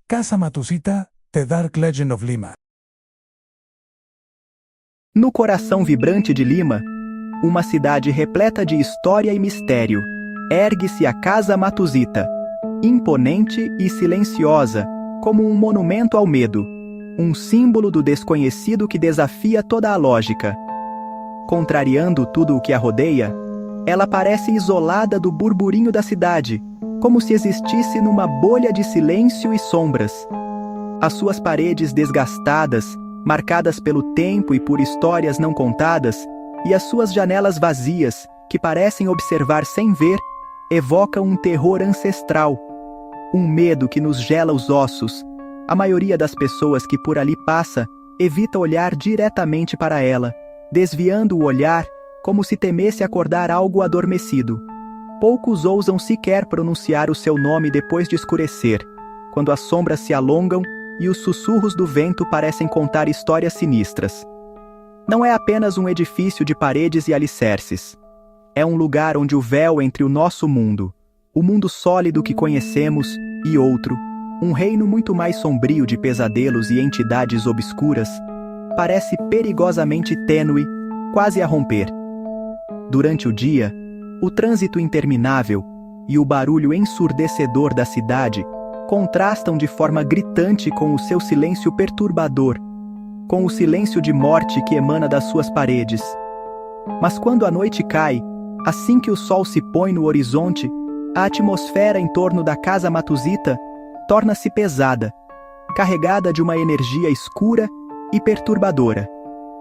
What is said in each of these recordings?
Casa Matusita, The Dark Legend of Lima. No coração vibrante de Lima, uma cidade repleta de história e mistério, ergue-se a Casa Matusita, imponente e silenciosa, como um monumento ao medo, um símbolo do desconhecido que desafia toda a lógica. Contrariando tudo o que a rodeia, ela parece isolada do burburinho da cidade, como se existisse numa bolha de silêncio e sombras. As suas paredes desgastadas, marcadas pelo tempo e por histórias não contadas, e as suas janelas vazias, que parecem observar sem ver, evocam um terror ancestral, um medo que nos gela os ossos. A maioria das pessoas que por ali passa evita olhar diretamente para ela, desviando o olhar como se temesse acordar algo adormecido. Poucos ousam sequer pronunciar o seu nome depois de escurecer, quando as sombras se alongam e os sussurros do vento parecem contar histórias sinistras. Não é apenas um edifício de paredes e alicerces. É um lugar onde o véu entre o nosso mundo, o mundo sólido que conhecemos, e outro, um reino muito mais sombrio de pesadelos e entidades obscuras, parece perigosamente tênue, quase a romper. Durante o dia, o trânsito interminável e o barulho ensurdecedor da cidade contrastam de forma gritante com o seu silêncio perturbador, com o silêncio de morte que emana das suas paredes. Mas quando a noite cai, assim que o sol se põe no horizonte, a atmosfera em torno da Casa Matusita torna-se pesada, carregada de uma energia escura e perturbadora.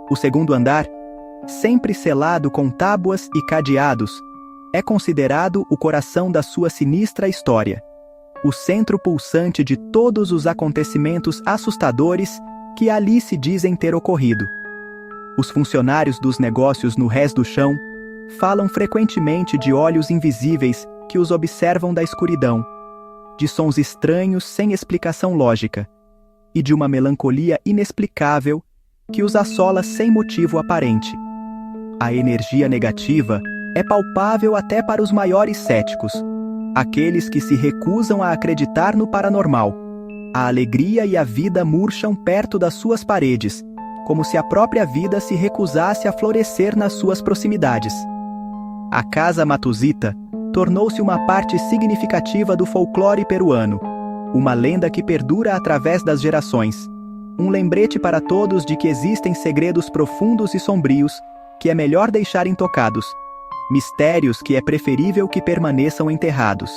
O segundo andar, sempre selado com tábuas e cadeados, é considerado o coração da sua sinistra história, o centro pulsante de todos os acontecimentos assustadores que ali se dizem ter ocorrido. Os funcionários dos negócios no rés do chão falam frequentemente de olhos invisíveis que os observam da escuridão, de sons estranhos sem explicação lógica, e de uma melancolia inexplicável que os assola sem motivo aparente. A energia negativa é palpável até para os maiores céticos, aqueles que se recusam a acreditar no paranormal. A alegria e a vida murcham perto das suas paredes, como se a própria vida se recusasse a florescer nas suas proximidades. A Casa Matusita tornou-se uma parte significativa do folclore peruano, uma lenda que perdura através das gerações, um lembrete para todos de que existem segredos profundos e sombrios que é melhor deixar intocados, mistérios que é preferível que permaneçam enterrados.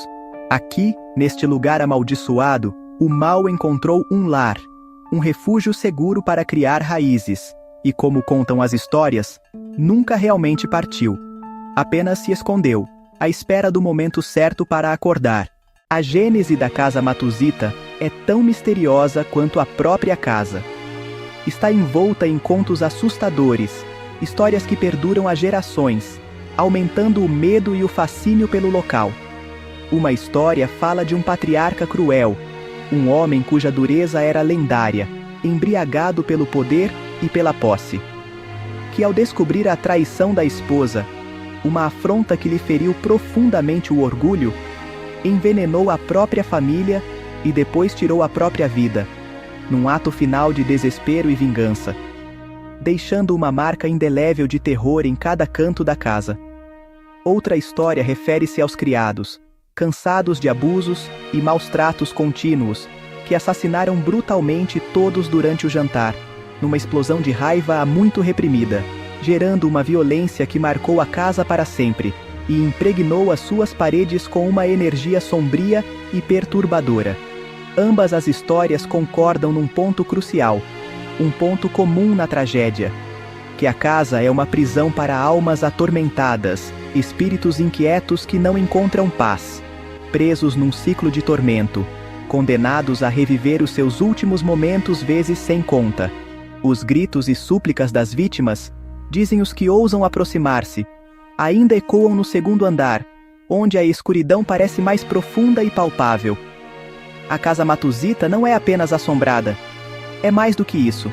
Aqui, neste lugar amaldiçoado, o mal encontrou um lar, um refúgio seguro para criar raízes, e como contam as histórias, nunca realmente partiu. Apenas se escondeu, à espera do momento certo para acordar. A gênese da Casa Matusita é tão misteriosa quanto a própria casa. Está envolta em contos assustadores, histórias que perduram há gerações, aumentando o medo e o fascínio pelo local. Uma história fala de um patriarca cruel, um homem cuja dureza era lendária, embriagado pelo poder e pela posse, que ao descobrir a traição da esposa, uma afronta que lhe feriu profundamente o orgulho, envenenou a própria família e depois tirou a própria vida, num ato final de desespero e vingança, deixando uma marca indelével de terror em cada canto da casa. Outra história refere-se aos criados, cansados de abusos e maus tratos contínuos, que assassinaram brutalmente todos durante o jantar, numa explosão de raiva há muito reprimida, gerando uma violência que marcou a casa para sempre e impregnou as suas paredes com uma energia sombria e perturbadora. Ambas as histórias concordam num ponto crucial, um ponto comum na tragédia, que a casa é uma prisão para almas atormentadas, espíritos inquietos que não encontram paz, presos num ciclo de tormento, condenados a reviver os seus últimos momentos vezes sem conta. Os gritos e súplicas das vítimas, dizem os que ousam aproximar-se, ainda ecoam no segundo andar, onde a escuridão parece mais profunda e palpável. A Casa Matusita não é apenas assombrada, é mais do que isso.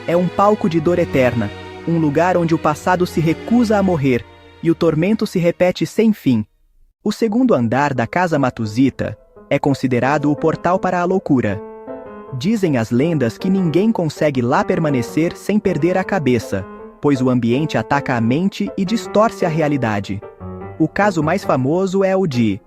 É um palco de dor eterna, um lugar onde o passado se recusa a morrer e o tormento se repete sem fim. O segundo andar da Casa Matusita é considerado o portal para a loucura. Dizem as lendas que ninguém consegue lá permanecer sem perder a cabeça, pois o ambiente ataca a mente e distorce a realidade. O caso mais famoso é o de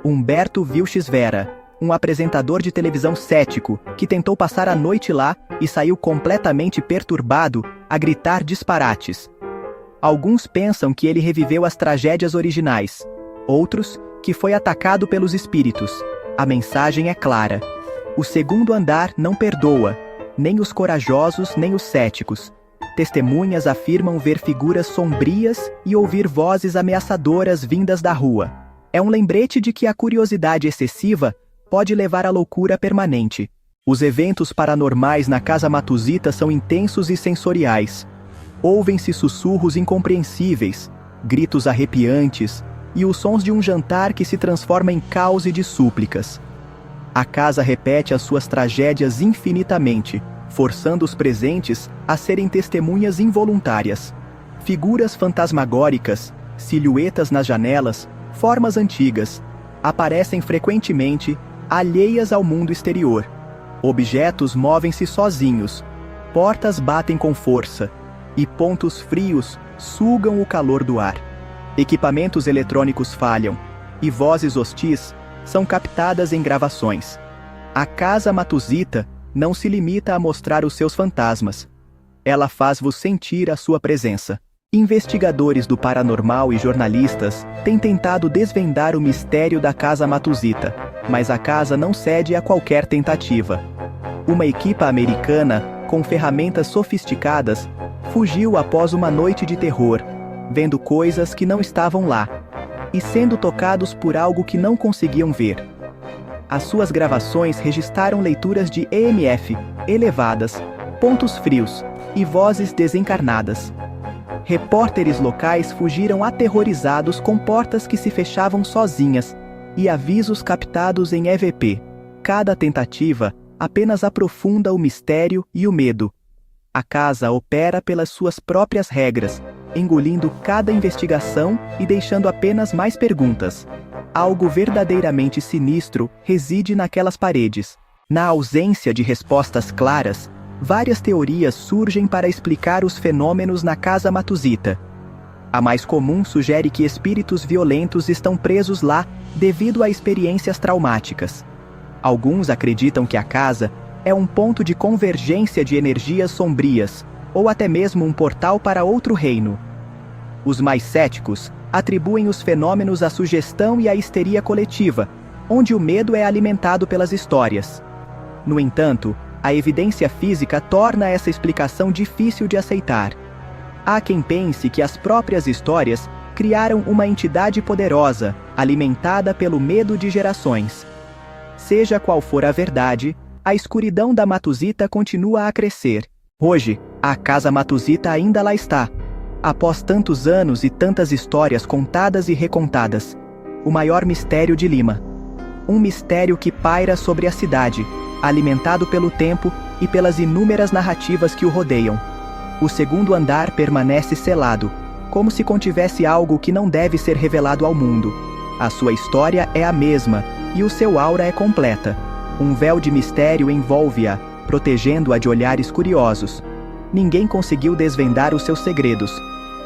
Humberto Vilches Vera, um apresentador de televisão cético que tentou passar a noite lá e saiu completamente perturbado a gritar disparates. Alguns pensam que ele reviveu as tragédias originais, outros que foi atacado pelos espíritos. A mensagem é clara. O segundo andar não perdoa, nem os corajosos nem os céticos. Testemunhas afirmam ver figuras sombrias e ouvir vozes ameaçadoras vindas da rua. É um lembrete de que a curiosidade excessiva pode levar à loucura permanente. Os eventos paranormais na Casa Matuzita são intensos e sensoriais. Ouvem-se sussurros incompreensíveis, gritos arrepiantes e os sons de um jantar que se transforma em caos e de súplicas. A casa repete as suas tragédias infinitamente, forçando os presentes a serem testemunhas involuntárias. Figuras fantasmagóricas, silhuetas nas janelas, formas antigas, aparecem frequentemente, alheias ao mundo exterior. Objetos movem-se sozinhos, portas batem com força, e pontos frios sugam o calor do ar. Equipamentos eletrônicos falham, e vozes hostis são captadas em gravações. A Casa Matuzita não se limita a mostrar os seus fantasmas. Ela faz-vos sentir a sua presença. Investigadores do paranormal e jornalistas têm tentado desvendar o mistério da Casa Matuzita, mas a casa não cede a qualquer tentativa. Uma equipa americana, com ferramentas sofisticadas, fugiu após uma noite de terror, vendo coisas que não estavam lá, e sendo tocados por algo que não conseguiam ver. As suas gravações registraram leituras de EMF elevadas, pontos frios e vozes desencarnadas. Repórteres locais fugiram aterrorizados com portas que se fechavam sozinhas e avisos captados em EVP. Cada tentativa apenas aprofunda o mistério e o medo. A casa opera pelas suas próprias regras, engolindo cada investigação e deixando apenas mais perguntas. Algo verdadeiramente sinistro reside naquelas paredes. Na ausência de respostas claras, várias teorias surgem para explicar os fenômenos na Casa Matuzita. A mais comum sugere que espíritos violentos estão presos lá devido a experiências traumáticas. Alguns acreditam que a casa é um ponto de convergência de energias sombrias, ou até mesmo um portal para outro reino. Os mais céticos atribuem os fenômenos à sugestão e à histeria coletiva, onde o medo é alimentado pelas histórias. No entanto, a evidência física torna essa explicação difícil de aceitar. Há quem pense que as próprias histórias criaram uma entidade poderosa, alimentada pelo medo de gerações. Seja qual for a verdade, a escuridão da Matuzita continua a crescer. Hoje, a Casa Matuzita ainda lá está. Após tantos anos e tantas histórias contadas e recontadas, o maior mistério de Lima. Um mistério que paira sobre a cidade, alimentado pelo tempo e pelas inúmeras narrativas que o rodeiam. O segundo andar permanece selado, como se contivesse algo que não deve ser revelado ao mundo. A sua história é a mesma, e o seu aura é completa. Um véu de mistério envolve-a, protegendo-a de olhares curiosos. Ninguém conseguiu desvendar os seus segredos,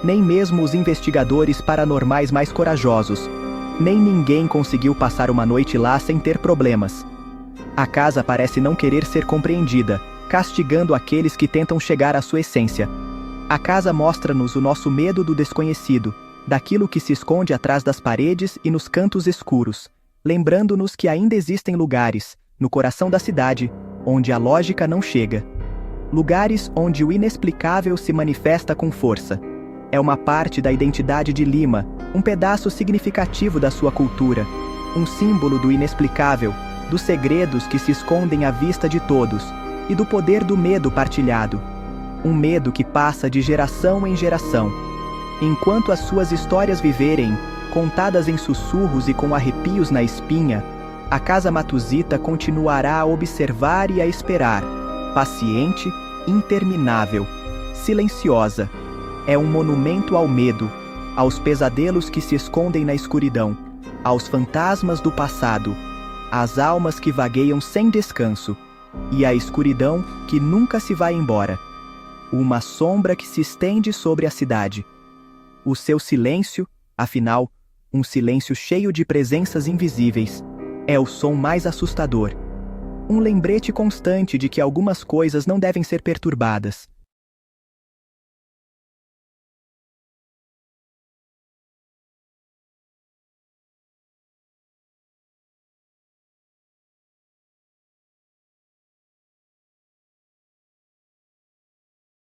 nem mesmo os investigadores paranormais mais corajosos. Nem ninguém conseguiu passar uma noite lá sem ter problemas. A casa parece não querer ser compreendida, castigando aqueles que tentam chegar à sua essência. A casa mostra-nos o nosso medo do desconhecido, daquilo que se esconde atrás das paredes e nos cantos escuros, lembrando-nos que ainda existem lugares, no coração da cidade, onde a lógica não chega. Lugares onde o inexplicável se manifesta com força. É uma parte da identidade de Lima, um pedaço significativo da sua cultura, um símbolo do inexplicável, dos segredos que se escondem à vista de todos, e do poder do medo partilhado. Um medo que passa de geração em geração. Enquanto as suas histórias viverem, contadas em sussurros e com arrepios na espinha, a Casa Matuzita continuará a observar e a esperar, paciente, interminável, silenciosa. É um monumento ao medo, aos pesadelos que se escondem na escuridão, aos fantasmas do passado, às almas que vagueiam sem descanso, e a escuridão que nunca se vai embora. Uma sombra que se estende sobre a cidade. O seu silêncio, afinal, um silêncio cheio de presenças invisíveis, é o som mais assustador. Um lembrete constante de que algumas coisas não devem ser perturbadas.